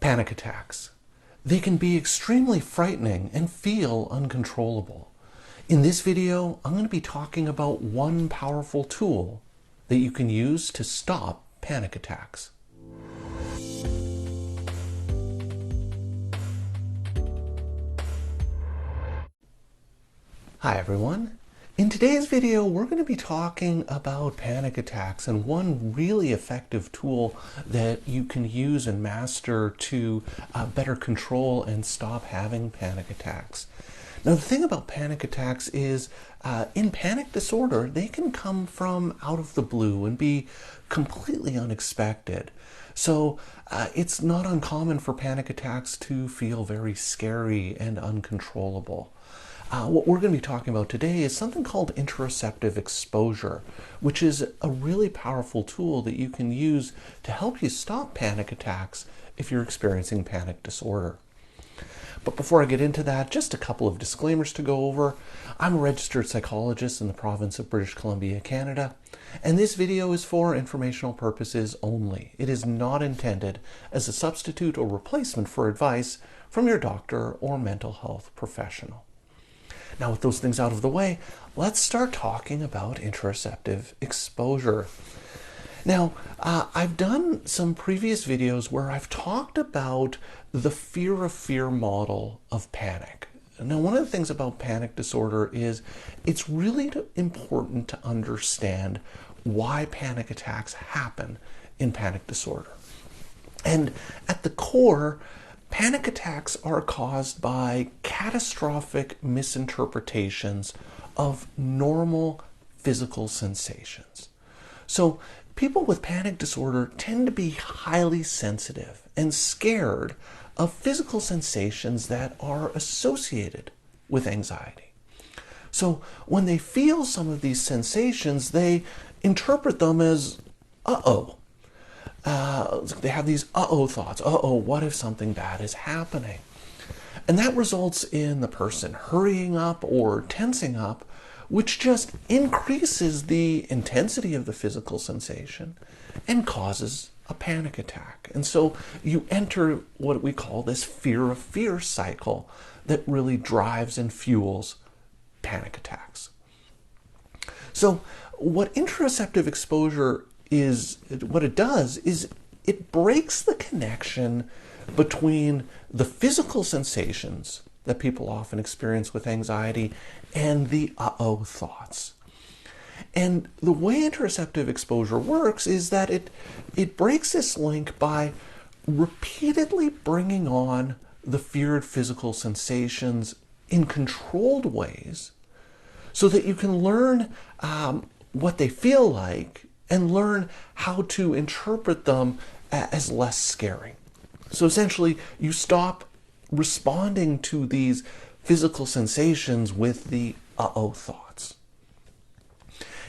Panic attacks. They can be extremely frightening and feel uncontrollable. In this video, I'm going to be talking about one powerful tool that you can use to stop panic attacks. Hi everyone. In today's video, we're going to be talking about panic attacks and one really effective tool that you can use and master to better control and stop having panic attacks. Now, the thing about panic attacks is in panic disorder, they can come from out of the blue and be completely unexpected. So it's not uncommon for panic attacks to feel very scary and uncontrollable. What we're going to be talking about today is something called interoceptive exposure, which is a really powerful tool that you can use to help you stop panic attacks if you're experiencing panic disorder. But before I get into that, just a couple of disclaimers to go over. I'm a registered psychologist in the province of British Columbia, Canada, and this video is for informational purposes only. It is not intended as a substitute or replacement for advice from your doctor or mental health professional. Now, with those things out of the way, let's start talking about interoceptive exposure. Now, I've done some previous videos where I've talked about the fear of fear model of panic. Now, one of the things about panic disorder is it's really important to understand why panic attacks happen in panic disorder. And at the core, panic attacks are caused by catastrophic misinterpretations of normal physical sensations. So people with panic disorder tend to be highly sensitive and scared of physical sensations that are associated with anxiety. So when they feel some of these sensations, they interpret them as, uh-oh. They have these uh-oh thoughts. Uh-oh, what if something bad is happening? And that results in the person hurrying up or tensing up, which just increases the intensity of the physical sensation and causes a panic attack. And so you enter what we call this fear of fear cycle that really drives and fuels panic attacks. So what interoceptive exposure is, what it does is it breaks the connection between the physical sensations that people often experience with anxiety and the uh-oh thoughts. And the way interoceptive exposure works is that it breaks this link by repeatedly bringing on the feared physical sensations in controlled ways so that you can learn what they feel like and learn how to interpret them as less scary. So essentially, you stop responding to these physical sensations with the uh-oh thoughts.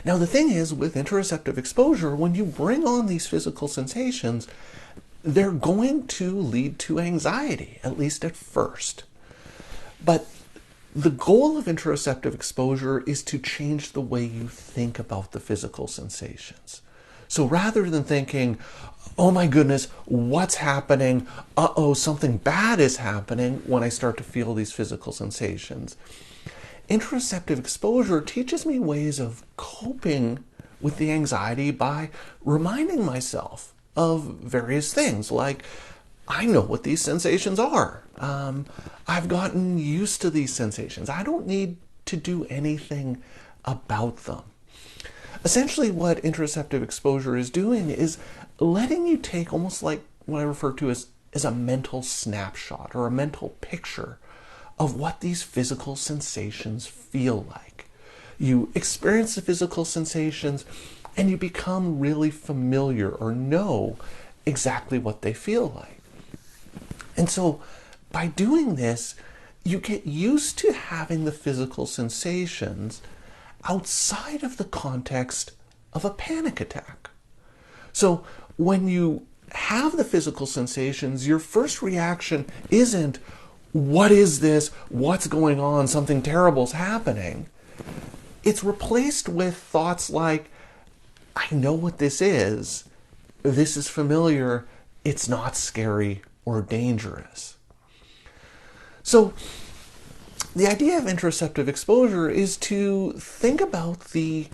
Now, the thing is, with interoceptive exposure, when you bring on these physical sensations, they're going to lead to anxiety, at least at first. But the goal of interoceptive exposure is to change the way you think about the physical sensations. So rather than thinking, oh my goodness, what's happening? Uh-oh, something bad is happening when I start to feel these physical sensations. Interoceptive exposure teaches me ways of coping with the anxiety by reminding myself of various things, like I know what these sensations are. I've gotten used to these sensations. I don't need to do anything about them. Essentially, what interoceptive exposure is doing is letting you take almost like what I refer to as a mental snapshot or a mental picture of what these physical sensations feel like. You experience the physical sensations and you become really familiar or know exactly what they feel like. And so by doing this, you get used to having the physical sensations outside of the context of a panic attack. So when you have the physical sensations, your first reaction isn't, what is this? What's going on? Something terrible's happening. It's replaced with thoughts like, I know what this is familiar, it's not scary or dangerous. So the idea of interoceptive exposure is to think about the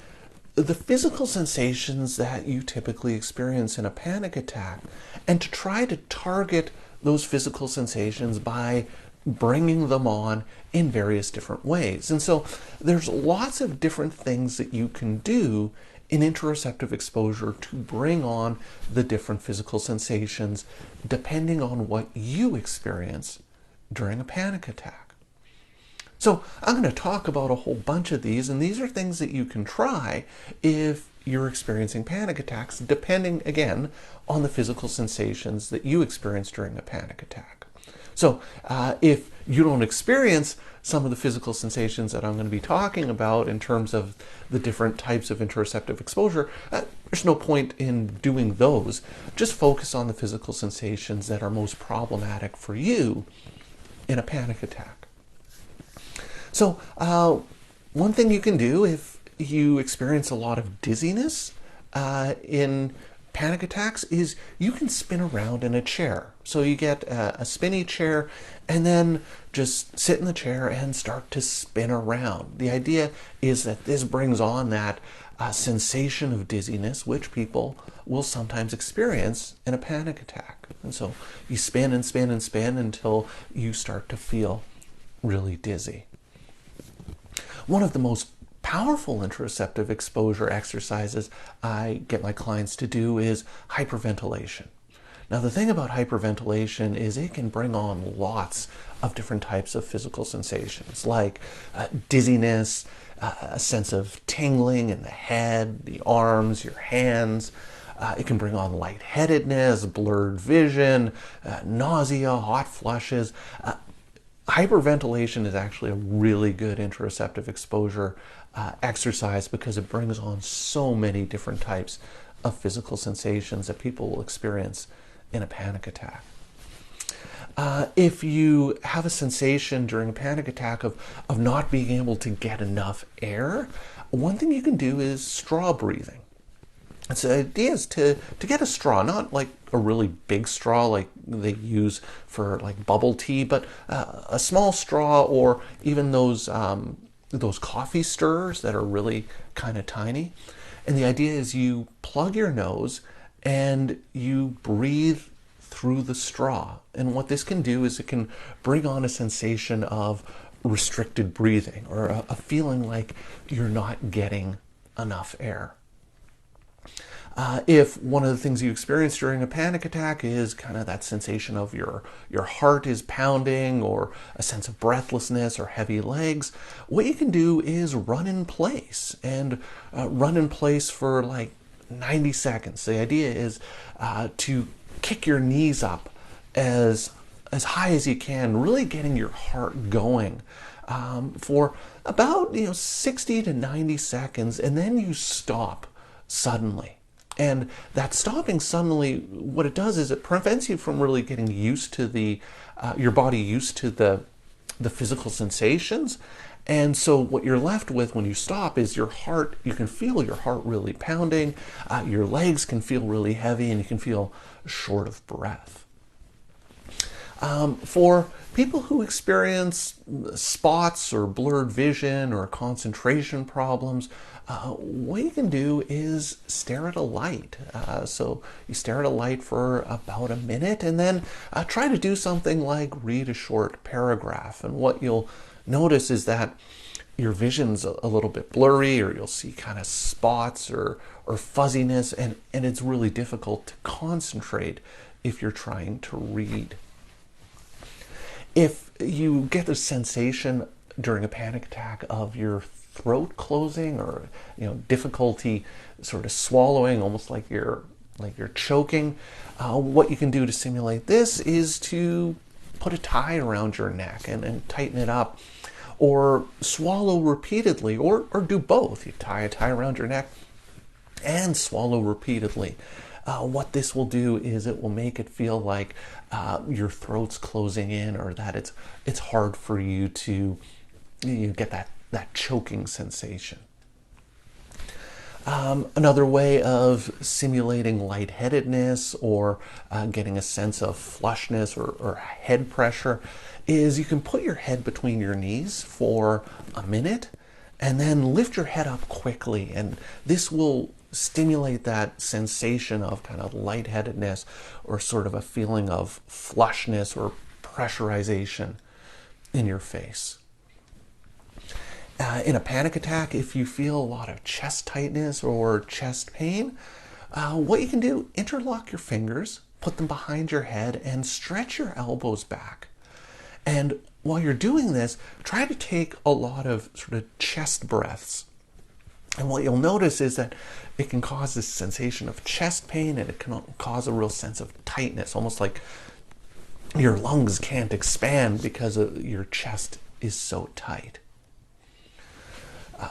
physical sensations that you typically experience in a panic attack and to try to target those physical sensations by bringing them on in various different ways. And so there's lots of different things that you can do in interoceptive exposure to bring on the different physical sensations depending on what you experience during a panic attack. So I'm going to talk about a whole bunch of these, and these are things that you can try if you're experiencing panic attacks, depending, again, on the physical sensations that you experience during a panic attack. So if you don't experience some of the physical sensations that I'm going to be talking about in terms of the different types of interoceptive exposure, there's no point in doing those. Just focus on the physical sensations that are most problematic for you in a panic attack. So one thing you can do if you experience a lot of dizziness in panic attacks is you can spin around in a chair. So you get a spinny chair and then just sit in the chair and start to spin around. The idea is that this brings on that sensation of dizziness, which people will sometimes experience in a panic attack. And so you spin and spin and spin until you start to feel really dizzy. One of the most powerful interoceptive exposure exercises I get my clients to do is hyperventilation. Now, the thing about hyperventilation is it can bring on lots of different types of physical sensations, like dizziness, a sense of tingling in the head, the arms, your hands. It can bring on lightheadedness, blurred vision, nausea, hot flushes. Hyperventilation is actually a really good interoceptive exposure exercise because it brings on so many different types of physical sensations that people will experience in a panic attack. If you have a sensation during a panic attack of not being able to get enough air, one thing you can do is straw breathing. And so the idea is to get a straw, not like a really big straw like they use for like bubble tea, but a small straw, or even those coffee stirrers that are really kind of tiny. And the idea is you plug your nose and you breathe through the straw. And what this can do is it can bring on a sensation of restricted breathing, or a feeling like you're not getting enough air. If one of the things you experience during a panic attack is kind of that sensation of your heart is pounding, or a sense of breathlessness or heavy legs, what you can do is run in place, and run in place for like 90 seconds. The idea is to kick your knees up as high as you can, really getting your heart going for about 60 to 90 seconds, and then you stop suddenly. And that stopping suddenly, what it does is it prevents you from really getting used to your body used to the physical sensations. And so what you're left with when you stop is your heart. You can feel your heart really pounding, your legs can feel really heavy, and you can feel short of breath. For people who experience spots or blurred vision or concentration problems, what you can do is stare at a light. So you stare at a light for about a minute, and then try to do something like read a short paragraph. And what you'll notice is that your vision's a little bit blurry, or you'll see kind of spots or fuzziness, and it's really difficult to concentrate if you're trying to read. If you get the sensation during a panic attack of your throat closing, or difficulty sort of swallowing, almost like you're choking, what you can do to simulate this is to put a tie around your neck and tighten it up, or swallow repeatedly, or do both. You tie a tie around your neck and swallow repeatedly. What this will do is it will make it feel like your throat's closing in, or that it's hard for you to get that choking sensation. Another way of simulating lightheadedness or getting a sense of flushness or head pressure is you can put your head between your knees for a minute and then lift your head up quickly. And this will stimulate that sensation of kind of lightheadedness or sort of a feeling of flushness or pressurization in your face. In a panic attack, if you feel a lot of chest tightness or chest pain, what you can do, interlock your fingers, put them behind your head, and stretch your elbows back. And while you're doing this, try to take a lot of sort of chest breaths. And what you'll notice is that it can cause this sensation of chest pain, and it can cause a real sense of tightness, almost like your lungs can't expand because your chest is so tight.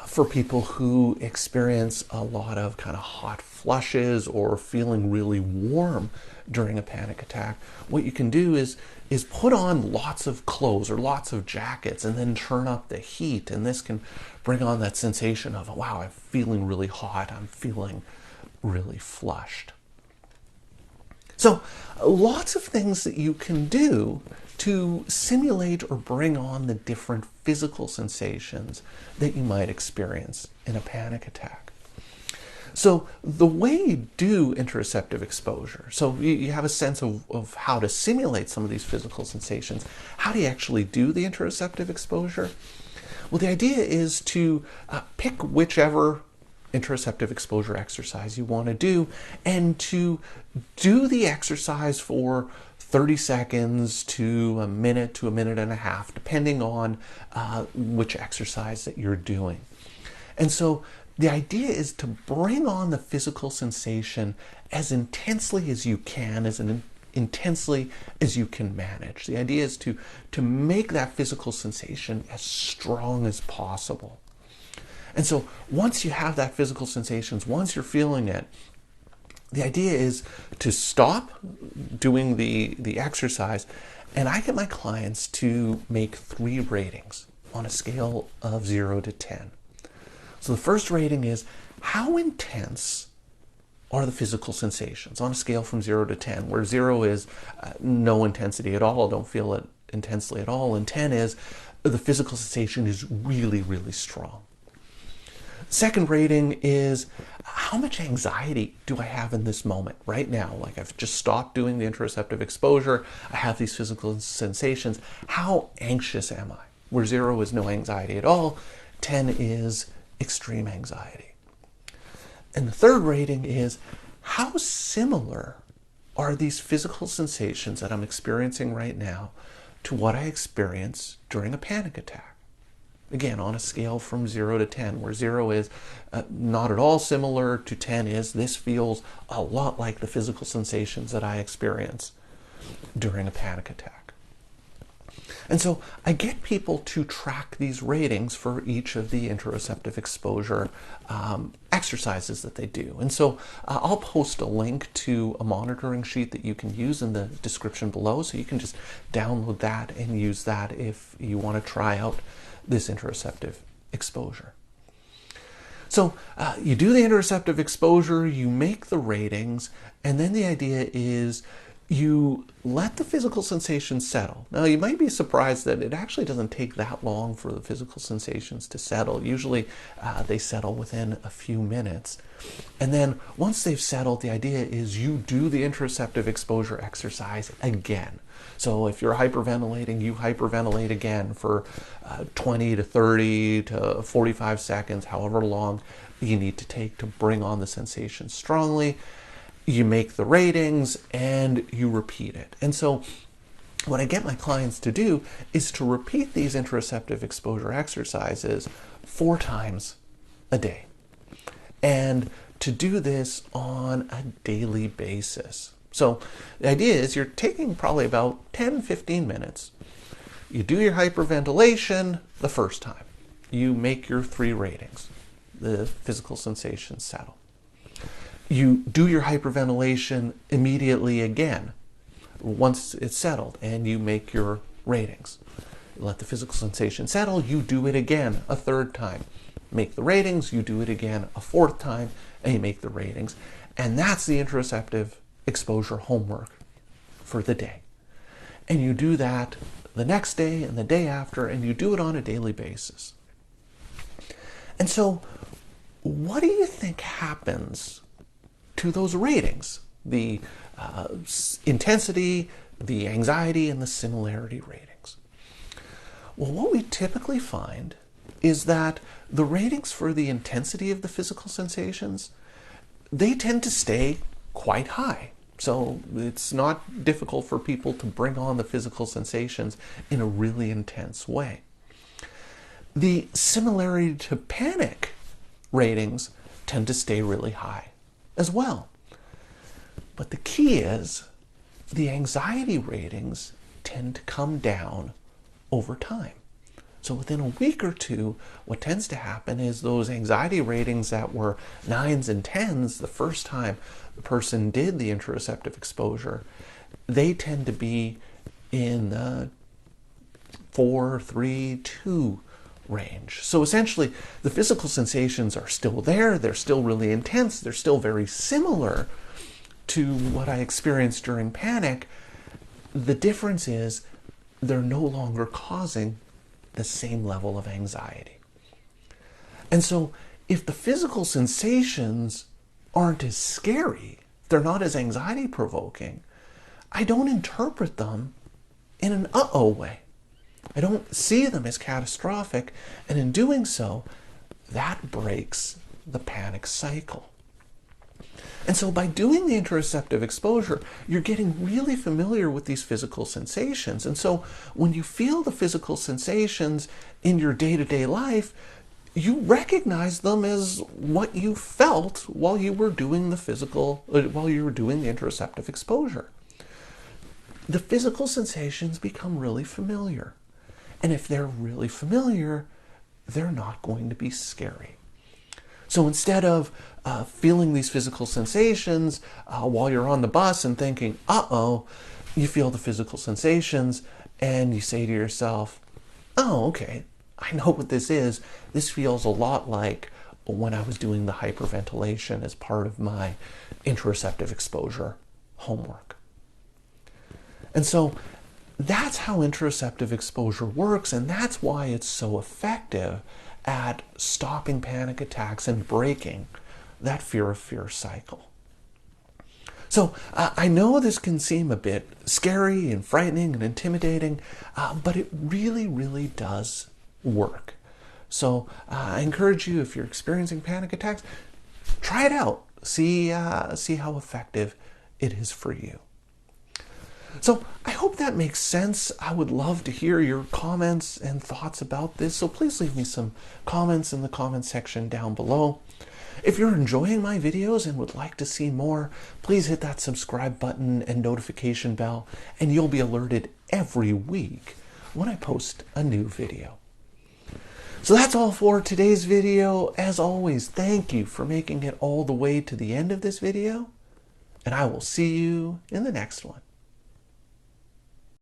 For people who experience a lot of kind of hot flushes or feeling really warm during a panic attack, what you can do is put on lots of clothes or lots of jackets and then turn up the heat. And this can bring on that sensation of, wow, I'm feeling really hot, I'm feeling really flushed. So lots of things that you can do to simulate or bring on the different physical sensations that you might experience in a panic attack. So the way you do interoceptive exposure, so you have a sense of how to simulate some of these physical sensations. How do you actually do the interoceptive exposure? Well, the idea is to pick whichever interoceptive exposure exercise you want to do, and to do the exercise for 30 seconds to a minute and a half, depending on which exercise that you're doing. And so the idea is to bring on the physical sensation as intensely as you can, intensely as you can manage. The idea is to make that physical sensation as strong as possible. And so once you have that physical sensations, once you're feeling it, the idea is to stop doing the exercise, and I get my clients to make 3 ratings on a scale of 0 to 10. So the first rating is, how intense are the physical sensations on a scale from 0 to 10, where 0 is no intensity at all, don't feel it intensely at all, and 10 is the physical sensation is really, really strong. Second rating is, how much anxiety do I have in this moment right now? Like, I've just stopped doing the interoceptive exposure. I have these physical sensations. How anxious am I? Where 0 is no anxiety at all, 10 is extreme anxiety. And the third rating is, how similar are these physical sensations that I'm experiencing right now to what I experience during a panic attack? Again, on a scale from 0 to 10, where 0 is not at all similar to 10 is, this feels a lot like the physical sensations that I experience during a panic attack. And so I get people to track these ratings for each of the interoceptive exposure exercises that they do. And so I'll post a link to a monitoring sheet that you can use in the description below, so you can just download that and use that if you want to try out this interoceptive exposure. So you do the interoceptive exposure, you make the ratings, and then the idea is you let the physical sensations settle. Now, you might be surprised that it actually doesn't take that long for the physical sensations to settle. Usually they settle within a few minutes. And then once they've settled, the idea is you do the interoceptive exposure exercise again. So if you're hyperventilating, you hyperventilate again for 20 to 30 to 45 seconds, however long you need to take to bring on the sensation strongly. You make the ratings and you repeat it. And so what I get my clients to do is to repeat these interoceptive exposure exercises 4 times a day, and to do this on a daily basis. So the idea is you're taking probably about 10-15 minutes. You do your hyperventilation the first time. You make your 3 ratings. The physical sensations settle. You do your hyperventilation immediately again once it's settled, and you make your ratings. You let the physical sensation settle, you do it again a 3rd time. make the ratings, you do it again a fourth time, and you make the ratings. And that's the interoceptive exposure homework for the day. And you do that the next day and the day after, and you do it on a daily basis. And so, what do you think happens to those ratings? The intensity, the anxiety, and the similarity ratings. Well, what we typically find is that the ratings for the intensity of the physical sensations, they tend to stay quite high. So it's not difficult for people to bring on the physical sensations in a really intense way. The similarity to panic ratings tend to stay really high as well. But the key is the anxiety ratings tend to come down over time. So within a week or two, what tends to happen is those anxiety ratings that were 9s and 10s the first time the person did the interoceptive exposure, they tend to be in the 4, 3, 2 range. So essentially, the physical sensations are still there, they're still really intense, they're still very similar to what I experienced during panic. The difference is they're no longer causing the same level of anxiety. And so if the physical sensations aren't as scary, they're not as anxiety provoking, I don't interpret them in an uh-oh way. I don't see them as catastrophic, and in doing so, that breaks the panic cycle. And so by doing the interoceptive exposure, you're getting really familiar with these physical sensations. And so when you feel the physical sensations in your day-to-day life, you recognize them as what you felt while you were doing the interoceptive exposure. The physical sensations become really familiar. And if they're really familiar, they're not going to be scary. So instead of feeling these physical sensations while you're on the bus and thinking, uh-oh, you feel the physical sensations and you say to yourself, oh, okay, I know what this is. This feels a lot like when I was doing the hyperventilation as part of my interoceptive exposure homework. And so that's how interoceptive exposure works, and that's why it's so effective at stopping panic attacks and breaking that fear of fear cycle. So I know this can seem a bit scary and frightening and intimidating, but it really, really does work. So I encourage you, if you're experiencing panic attacks, try it out. See how effective it is for you. So I hope that makes sense. I would love to hear your comments and thoughts about this. So please leave me some comments in the comment section down below. If you're enjoying my videos and would like to see more, please hit that subscribe button and notification bell, and you'll be alerted every week when I post a new video. So that's all for today's video. As always, thank you for making it all the way to the end of this video, and I will see you in the next one.